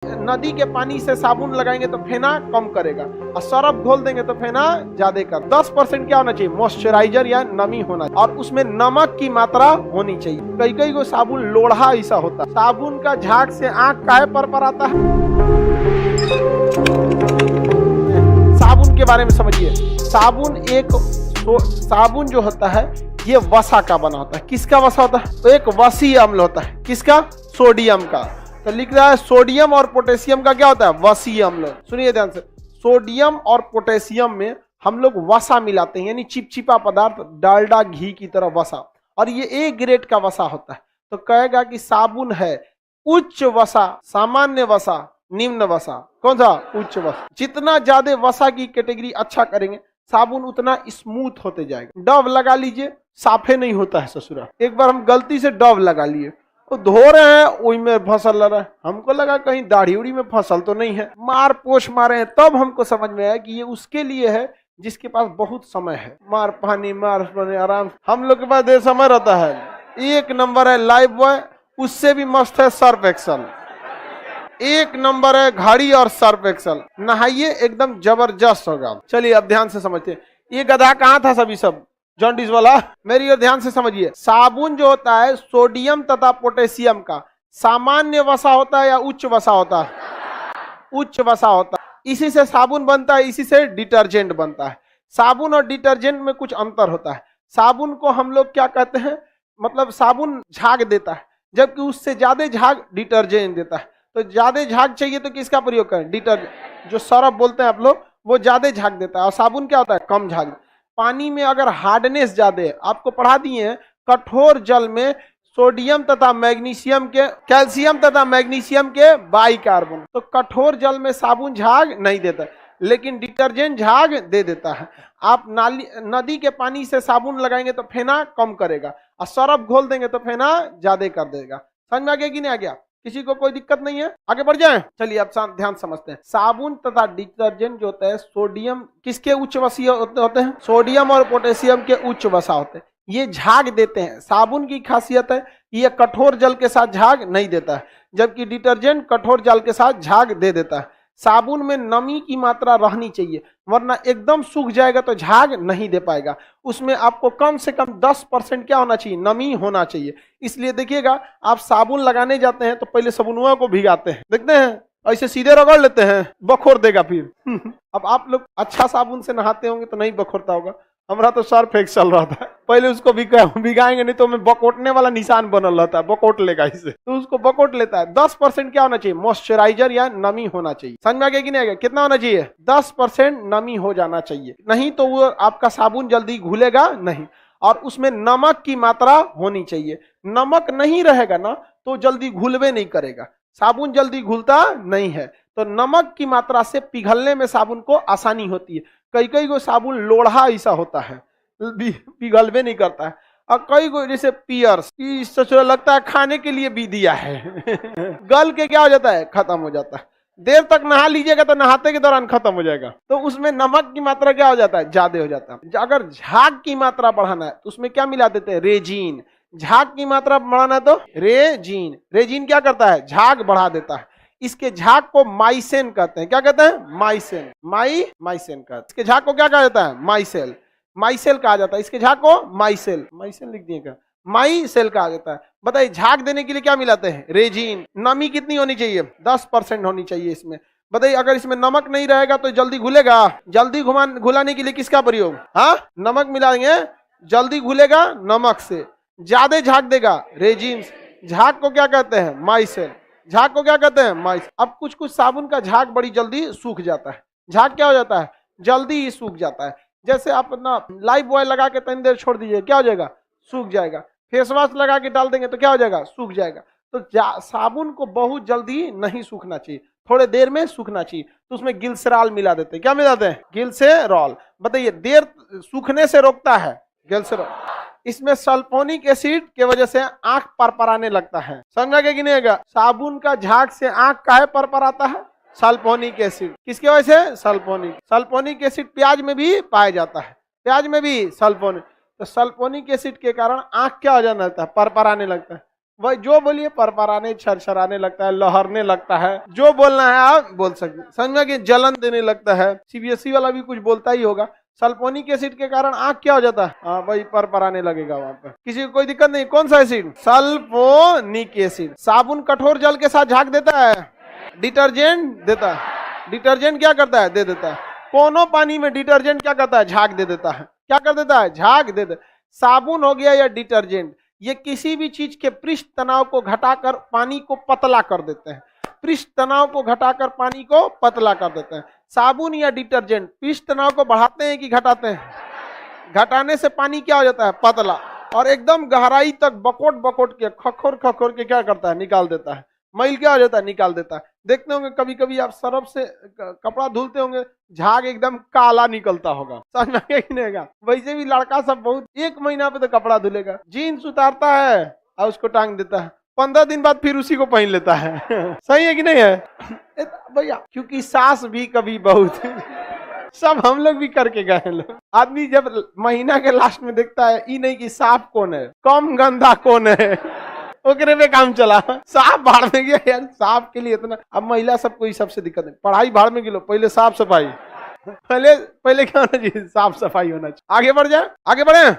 नदी के पानी से साबुन लगाएंगे तो फेना कम करेगा और सरफ घोल देंगे तो फेना ज्यादा कर 10% क्या होना चाहिए, मॉइस्चराइजर या नमी होना चाहिए और उसमें नमक की मात्रा होनी चाहिए। कई कई को साबुन लोढ़ा ऐसा होता है। साबुन का झाग से आंख काहे पर आता है। साबुन के बारे में समझिए। साबुन जो होता है ये वसा का बना होता है। किसका वसा होता है? तो एक वसीय अम्ल होता है। किसका? सोडियम का। तो लिख रहा है सोडियम और पोटेशियम का क्या होता है? वसीय अम्ल। सुनिए ध्यान से, सोडियम और पोटेशियम में हम लोग वसा मिलाते हैं, यानी चिपचिपा पदार्थ, डालडा घी की तरह वसा, और ये ए ग्रेड का वसा होता है। तो कहेगा कि साबुन है उच्च वसा, सामान्य वसा, निम्न वसा। कौन सा? उच्च वसा। जितना ज्यादा वसा की कैटेगरी अच्छा करेंगे साबुन उतना स्मूथ होते जाएगा। डव लगा लीजिए, साफे नहीं होता है ससुरा। एक बार हम गलती से डव लगा लिए, वो धो रहे हैं वही में फसल रहा है, हमको लगा कहीं दाढ़ी उड़ी में फसल तो नहीं है, मार पोछ मारे हैं। तब हमको समझ में आया कि ये उसके लिए है जिसके पास बहुत समय है। मार पानी मार पानी आराम। हम लोग के पास देर समय रहता है। एक नंबर है लाइफ बॉय, उससे भी मस्त है सर्फ एक्सल। एक नंबर है घड़ी और सर्फ एक्सल। नहाइए एकदम जबरदस्त होगा। चलिए अब ध्यान से समझते हैं। ये गधा कहाँ था सभी सब जॉन्डिस वाला? मेरी ओर ध्यान से समझिए। साबुन जो होता है सोडियम तथा पोटेशियम का सामान्य वसा होता है या उच्च वसा होता है? उच्च वसा होता है। इसी से साबुन बनता है, इसी से डिटर्जेंट बनता है। साबुन और डिटर्जेंट में कुछ अंतर होता है। साबुन को हम लोग क्या कहते हैं, मतलब साबुन झाग देता है, जबकि उससे ज्यादा झाग डिटर्जेंट देता है। तो ज्यादा झाग चाहिए तो किसका प्रयोग करें? डिटर्जेंट। जो सरफ बोलते हैं आप लोग, वो ज्यादा झाग देता है, और साबुन क्या होता है? कम झाग। पानी में अगर हार्डनेस ज्यादा है, आपको पढ़ा दिए हैं कठोर जल में सोडियम तथा मैग्नीशियम के, कैल्शियम तथा मैग्नीशियम के बाइकार्बोन। तो कठोर जल में साबुन झाग नहीं देता, लेकिन डिटर्जेंट झाग दे देता है। आप नदी के पानी से साबुन लगाएंगे तो फेना कम करेगा, और सरफ घोल देंगे तो फेना ज्यादा कर देगा। समझ में आ गया कि नहीं आ गया? किसी को कोई दिक्कत नहीं है? आगे बढ़ जाएं। चलिए अब ध्यान समझते हैं। साबुन तथा डिटर्जेंट जो होता है सोडियम किसके उच्च वसीय होते हैं? सोडियम और पोटेशियम के उच्च वसा होते हैं। ये झाग देते हैं। साबुन की खासियत है ये कठोर जल के साथ झाग नहीं देता है, जबकि डिटर्जेंट कठोर जल के साथ झाग दे देता है। साबुन में नमी की मात्रा रहनी चाहिए, वरना एकदम सूख जाएगा तो झाग नहीं दे पाएगा। उसमें आपको कम से कम 10% क्या होना चाहिए? नमी होना चाहिए। इसलिए देखिएगा, आप साबुन लगाने जाते हैं तो पहले साबुनवा को भिगाते हैं, देखते हैं ऐसे सीधे रगड़ लेते हैं, बखोर देगा फिर। अब आप लोग अच्छा साबुन से नहाते होंगे तो नहीं बखोरता होगा। हमारा तो सर्फ एक्सल रहा था, पहले उसको भिगाएंगे नहीं तो हमें बकोटने वाला निशान बनल रहता है, बकोट लेगा इसे, तो उसको बकोट लेता है। 10% क्या होना चाहिए? मॉइस्चराइजर या नमी होना चाहिए। समझ में आ गया कि नहीं आ गया? कितना होना चाहिए? 10% नमी हो जाना चाहिए, नहीं तो वो आपका साबुन जल्दी घुलेगा नहीं। और उसमें नमक की मात्रा होनी चाहिए। नमक नहीं रहेगा ना तो जल्दी घुलवे नहीं करेगा, साबुन जल्दी घुलता नहीं है। तो नमक की मात्रा से पिघलने में साबुन को आसानी होती है। कई कई को साबुन लोढ़ा ऐसा होता है, पिघलवे नहीं करता है। और कई को जैसे पियर्स लगता है खाने के लिए भी दिया है गल के क्या हो जाता है? खत्म हो जाता है। देर तक नहा लीजिएगा तो नहाते के दौरान खत्म हो जाएगा। तो उसमें नमक की मात्रा क्या हो जाता है? ज्यादा हो जाता है। अगर झाग की मात्रा बढ़ाना है तो उसमें क्या मिला देते हैं? रेजिन। झाग की मात्रा बढ़ाना है तो रेजिन। रेजिन क्या करता है? झाग बढ़ा देता है। इसके झाग को माइसेन कहते हैं। क्या कहते हैं? माइसेन। माइसेन कहते हैं। इसके झाग को क्या कहा जाता है? माइसेल। माइसेल कहा जाता है। इसके झाग को माइसेल। माइसेल लिख दिए क्या? माइसेल कहा जाता है। बताइए झाग देने के लिए क्या मिलाते हैं? रेजिन। नमी कितनी होनी चाहिए? 10% होनी चाहिए इसमें। बताइए अगर इसमें नमक नहीं रहेगा तो जल्दी घुलेगा? जल्दी घुलाने के लिए किसका प्रयोग? हाँ, नमक मिलाएंगे, जल्दी घुलेगा नमक से। ज्यादा झाग देगा? रेजिन। झाग को क्या कहते हैं? माइसेल। झाग को क्या कहते हैं? माइस। अब कुछ कुछ साबुन का झाग बड़ी जल्दी सूख जाता है। झाग क्या हो जाता है? जल्दी ही सूख जाता है। जैसे आप अपना लाइफ बॉय लगा के तनी देर छोड़ दीजिए, क्या हो जाएगा? सूख जाएगा। फेस वॉश लगा के डाल देंगे तो क्या हो जाएगा? सूख जाएगा। तो साबुन को बहुत जल्दी नहीं सूखना चाहिए, थोड़े देर में सूखना चाहिए। तो उसमें गिल्सराल मिला देते हैं। क्या मिलाते हैं? गिल्सेरॉल। बताइए देर सूखने से रोकता है गिल्सरॉल। इसमें सल्फोनिक एसिड के वजह से आंख परपराने लगता है। समझा गया कि नहीं आएगा? साबुन का झाग से आंख काहे परपराता है? Sulphonic acid. किसकी वजह से? सल्फोनिक एसिड प्याज में भी पाया जाता है। प्याज में भी सल्फोनिक। तो सल्फोनिक एसिड के कारण आंख क्या हो जाने लगता है? परपराने लगता है। वही जो बोलिए परपराने, छरछराने लगता है, लहरने लगता है, जो बोलना है आप बोल सकते, समझ में कि जलन देने लगता है। सीबीएसई वाला भी कुछ बोलता ही होगा। सल्फोनिक एसिड के कारण आंख क्या हो जाता है? हाँ वही परपराने लगेगा वहां पर। किसी को कोई दिक्कत नहीं। कौन सा एसिड? Sulphonic acid. साबुन कठोर जल के साथ झाग देता है, डिटर्जेंट देता है। डिटर्जेंट क्या करता है? दे देता है। कोनो पानी में डिटर्जेंट क्या करता है? झाग दे देता है। क्या कर देता है? झाग दे देता है। साबुन हो गया या डिटर्जेंट, ये किसी भी चीज के पृष्ठ तनाव को घटाकर पानी को पतला कर देते हैं। पृष्ठ तनाव को घटाकर पानी को पतला कर देते हैं। साबुन या डिटर्जेंट पृष्ठ तनाव को बढ़ाते हैं कि घटाते हैं? घटाने से पानी क्या हो जाता है? पतला, और एकदम गहराई तक बकोट बकोट के, खखोर खखोर के क्या करता है? निकाल देता है। मैल क्या हो जाता है? निकाल देता है। देखते होंगे कभी कभी आप सरफ से कपड़ा धुलते होंगे, झाग एकदम काला निकलता होगा, समझ में आया कि नहीं आएगा? वैसे भी लड़का सब बहुत 1 महीना पे तो कपड़ा धुलेगा, जीन्स उतारता है और उसको टांग देता है, 15 दिन बाद फिर उसी को पहन लेता है। सही है कि नहीं है भैया? क्योंकि सास भी कभी बहुत सब हम लोग भी करके गए हैं लोग। आदमी जब महीना के लास्ट में देखता है, ई नहीं कि साफ कौन है, कम गंदा कौन है, ओकरे पे काम चला। साफ भाड़ में गया यार, साफ के लिए इतना। अब महिला सबको ये सबसे दिक्कत है, पढ़ाई भाड़ में गिलो, पहले साफ सफाई, पहले क्या होना चाहिए? साफ सफाई होना चाहिए। आगे बढ़ जाए, आगे बढ़े।